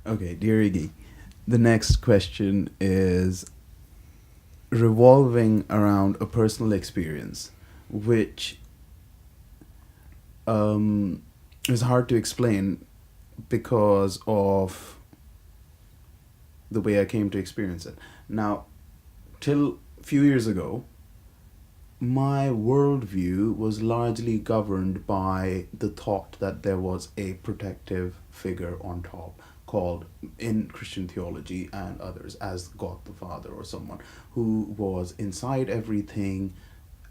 Okay, dear Iggy, the next question is revolving around a personal experience, which um, is hard to explain because of the way I came to experience it. Now, till a few years ago, my worldview was largely governed by the thought that there was a protective figure on top called in Christian theology and others as God the Father or someone who was inside everything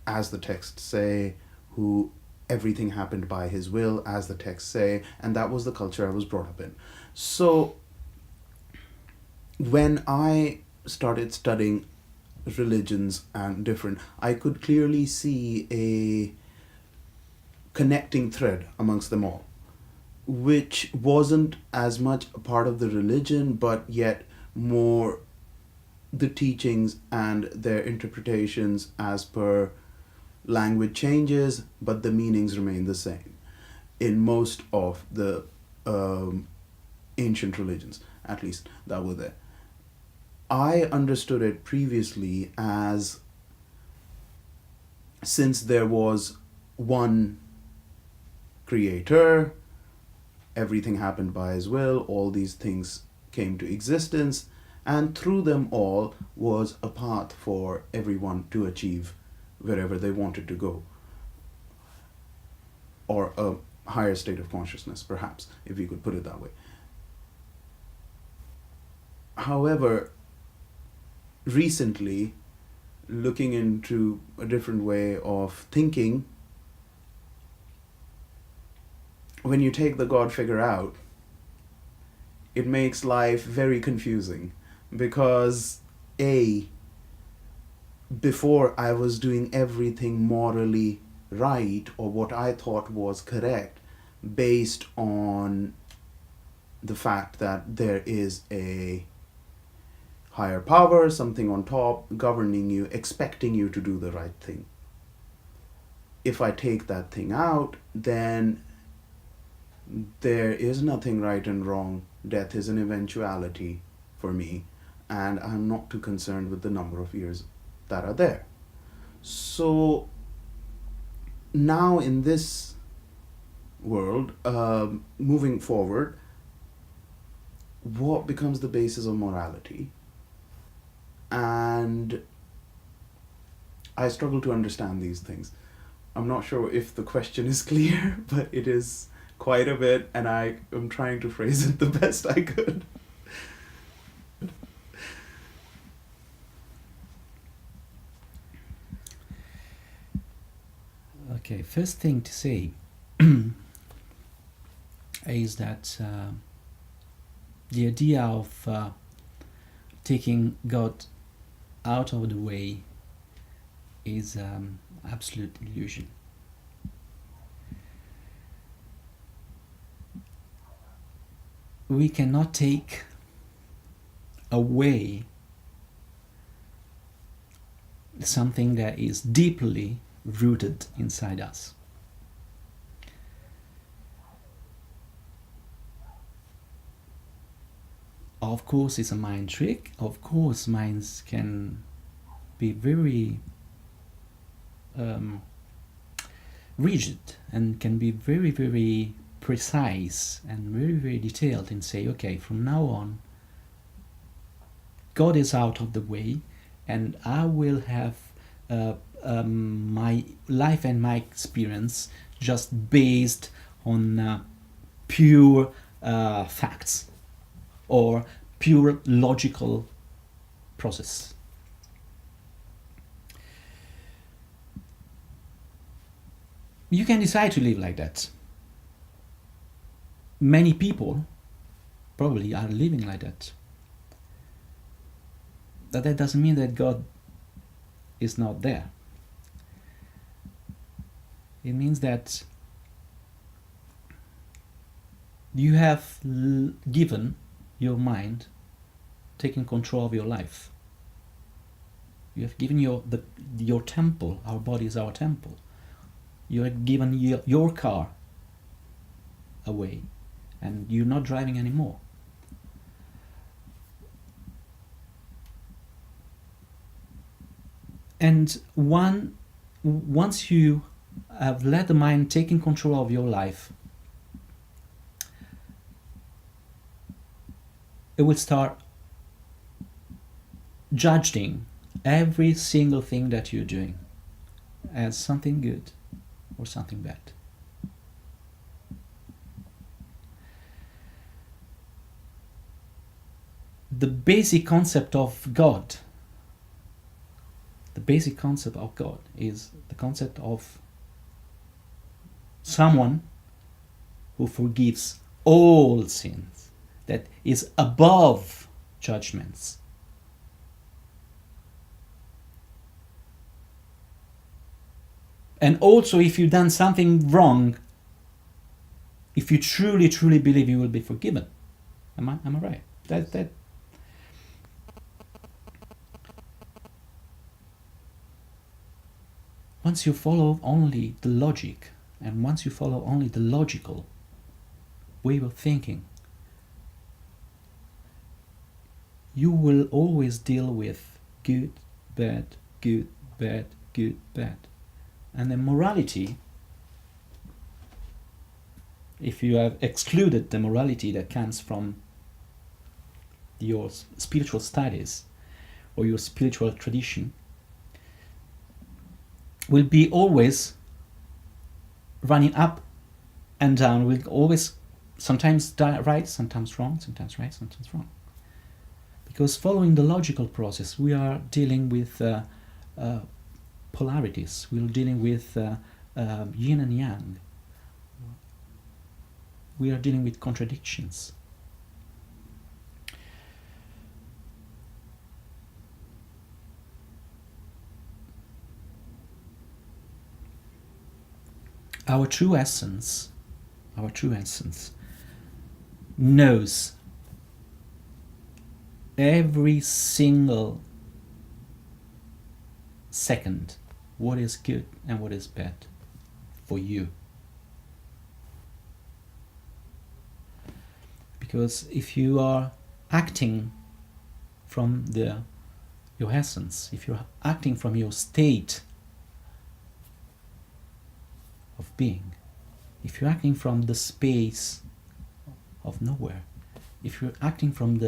as the texts say, who everything happened by his will as the texts say, and that was the culture I was brought up in. So when I started studying religions and different, I could clearly see a connecting thread amongst them all, which wasn't as much a part of the religion, but yet more the teachings and their interpretations as per language changes, but the meanings remain the same in most of the ancient religions, at least that were there. I understood it previously as since there was one creator, everything happened by his will, all these things came to existence, and through them all was a path for everyone to achieve wherever they wanted to go, or a higher state of consciousness, perhaps, if you could put it that way. However, recently, looking into a different way of thinking, when you take the God figure out, it makes life very confusing because A, before I was doing everything morally right or what I thought was correct based on the fact that there is a higher power, something on top governing you, expecting you to do the right thing. If I take that thing out, then there is nothing right and wrong. Death is an eventuality for me, and I'm not too concerned with the number of years that are there. So now in this world, moving forward, what becomes the basis of morality? And I struggle to understand these things. I'm not sure if the question is clear, but it is quite a bit, and I am trying to phrase it the best I could. Okay, first thing to say is that the idea of taking God out of the way is absolute illusion. We cannot take away something that is deeply rooted inside us. Of course, it's a mind trick. Of course, minds can be very rigid and can be very, very precise and very, very detailed and say, okay, from now on, God is out of the way, and I will have my life and my experience just based on pure facts or pure logical process. You can decide to live like that. Many people probably are living like that. But that doesn't mean that God is not there. It means that you have given your mind taking control of your life. You have given your temple, our body is our temple. You have given your car away, and you're not driving anymore. And once you have let the mind taking control of your life, it will start judging every single thing that you're doing as something good or something bad. The basic concept of God, is the concept of someone who forgives all sins, that is above judgments. And also, if you've done something wrong, if you truly, truly believe, you will be forgiven. Am I right? That. Once you follow only the logic, and once you follow only the logical way of thinking, you will always deal with good, bad, good, bad, good, bad. And then morality, if you have excluded the morality that comes from your spiritual studies or your spiritual tradition, will be always running up and down, will always sometimes right, sometimes wrong, sometimes right, sometimes wrong. Because following the logical process, we are dealing with polarities, we're dealing with yin and yang, we are dealing with contradictions. Our true essence knows every single second what is good and what is bad for you. Because if you are acting from your essence, if you're acting from your state of being, if you're acting from the space of nowhere, if you're acting from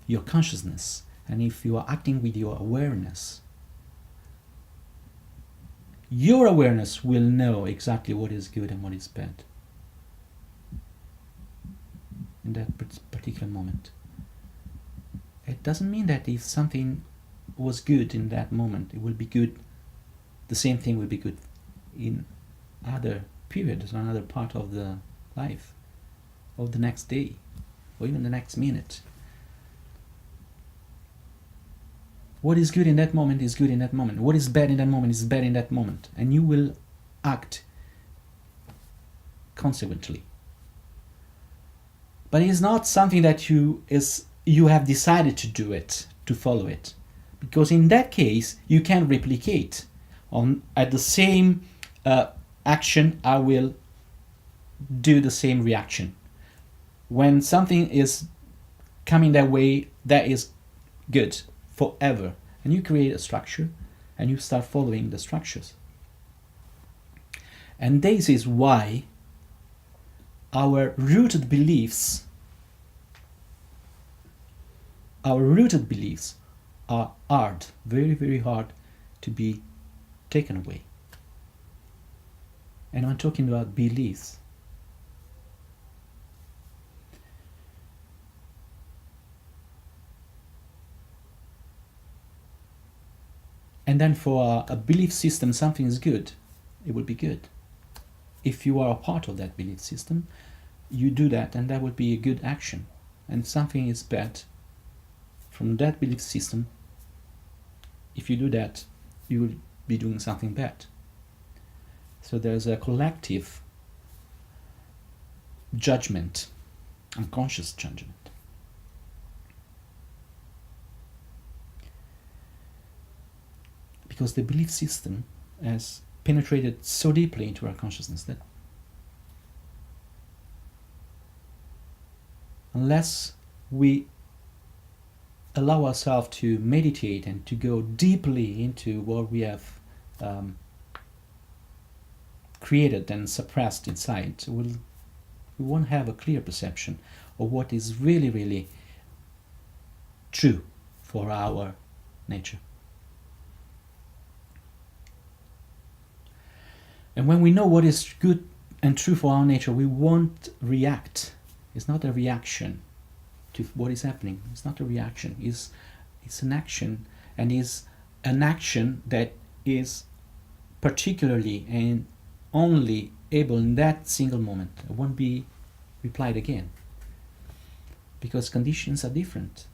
your consciousness, and if you are acting with your awareness will know exactly what is good and what is bad in that particular moment. It doesn't mean that if something was good in that moment, it will be good, the same thing will be good in other periods, another part of the life, of the next day, or even the next minute. What is good in that moment is good in that moment. What is bad in that moment is bad in that moment. And you will act consequently. But it is not something that you have decided to do it, to follow it. Because in that case, you can replicate at the same action, I will do the same reaction. When something is coming that way, that is good forever. And you create a structure and you start following the structures. And this is why our rooted beliefs are hard, very, very hard to be taken away. And I'm talking about beliefs. And then for a belief system, something is good, it will be good. If you are a part of that belief system, you do that and that would be a good action. And if something is bad from that belief system, if you do that, you will be doing something bad. So there's a collective judgment, unconscious judgment. Because the belief system has penetrated so deeply into our consciousness that unless we allow ourselves to meditate and to go deeply into what we have created and suppressed inside, we won't have a clear perception of what is really, really true for our nature. And when we know what is good and true for our nature, we won't react. It's not a reaction to what is happening. It's not a reaction. It's an action, and is an action that is particularly and only able in that single moment. It won't be replied again, because conditions are different.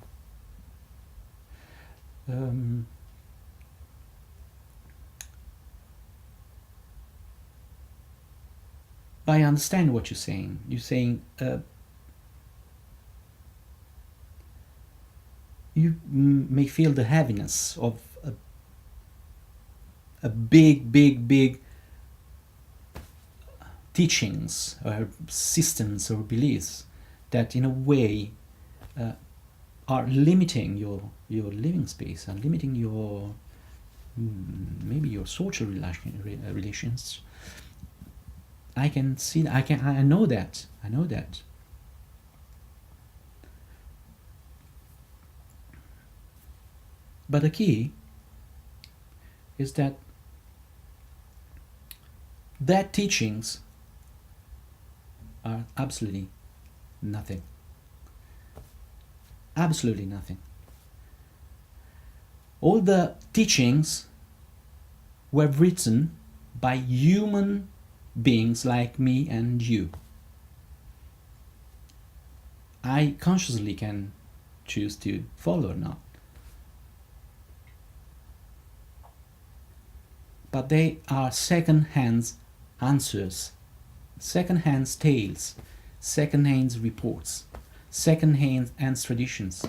I understand what you're saying. You're saying you may feel the heaviness of a big teachings or systems or beliefs that in a way are limiting your living space, and limiting your maybe your social relations. I can see that. I know that. But the key is that teachings are absolutely nothing. Absolutely nothing. All the teachings were written by human beings like me and you. I consciously can choose to follow or not. But they are second-hand answers, second-hand tales, second-hand reports, second-hand traditions.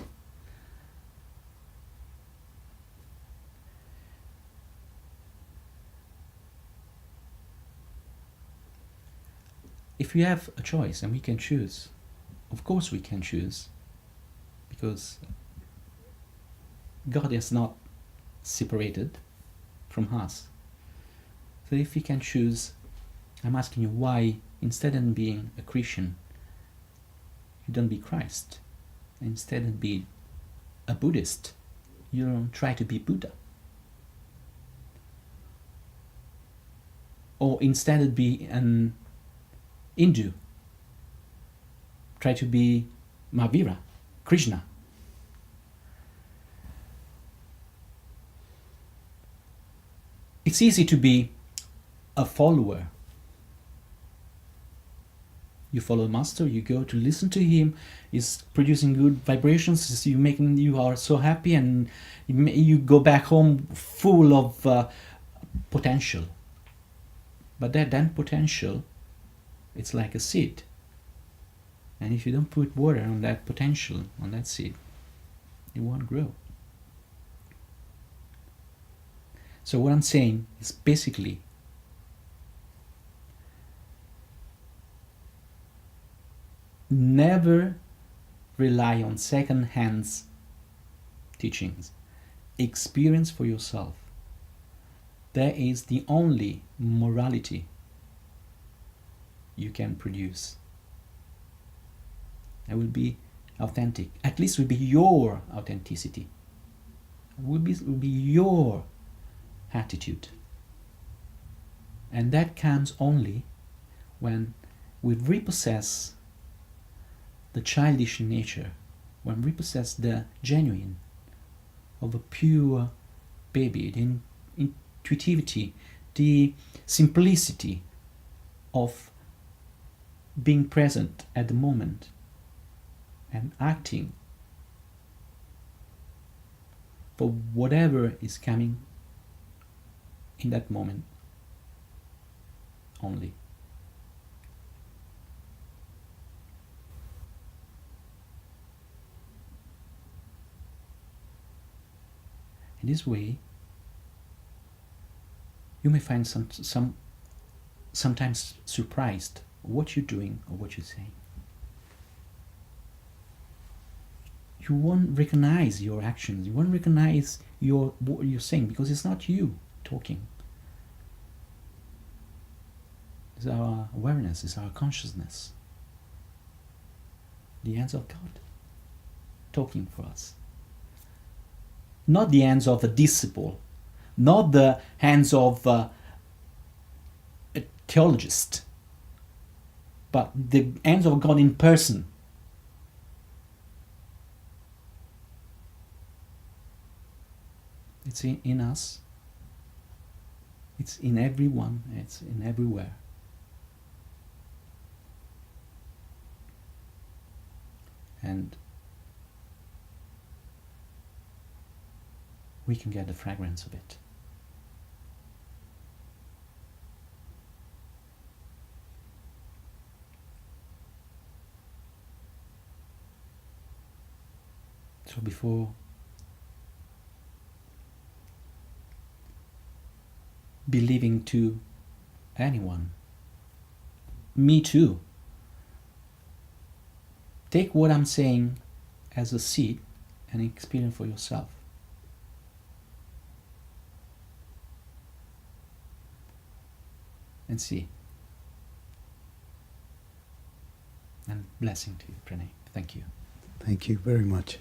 If we have a choice and we can choose, of course we can choose, because God is not separated from us. So if we can choose, I'm asking you why, instead of being a Christian, you don't be Christ. Instead of be a Buddhist, you don't try to be Buddha. Or instead of be an Hindu, try to be Mahavira, Krishna. It's easy to be a follower. You follow a master, you go to listen to him, he's producing good vibrations, you are so happy, and you go back home full of potential. But that then potential, it's like a seed. And if you don't put water on that potential, on that seed, it won't grow. So what I'm saying is basically, never rely on second-hand teachings. Experience for yourself. That is the only morality you can produce. That will be authentic. At least will be your authenticity. Will be your attitude. And that comes only when we repossess the childish nature, when we possess the genuine of a pure baby, the intuitivity, the simplicity of being present at the moment and acting for whatever is coming in that moment only. In this way, you may find sometimes surprised what you're doing or what you're saying. You you won't recognize your actions. You won't recognize what you're saying, because it's not you talking. It's our awareness, it's our consciousness. The hands of God talking for us. Not the hands of a disciple, not the hands of a theologist, but the hands of God in person. It's in us. It's in everyone. It's in everywhere. And we can get the fragrance of it. So before believing to anyone, me too, take what I'm saying as a seed and experience for yourself. And see. And blessing to you, Pranay. Thank you. Thank you very much.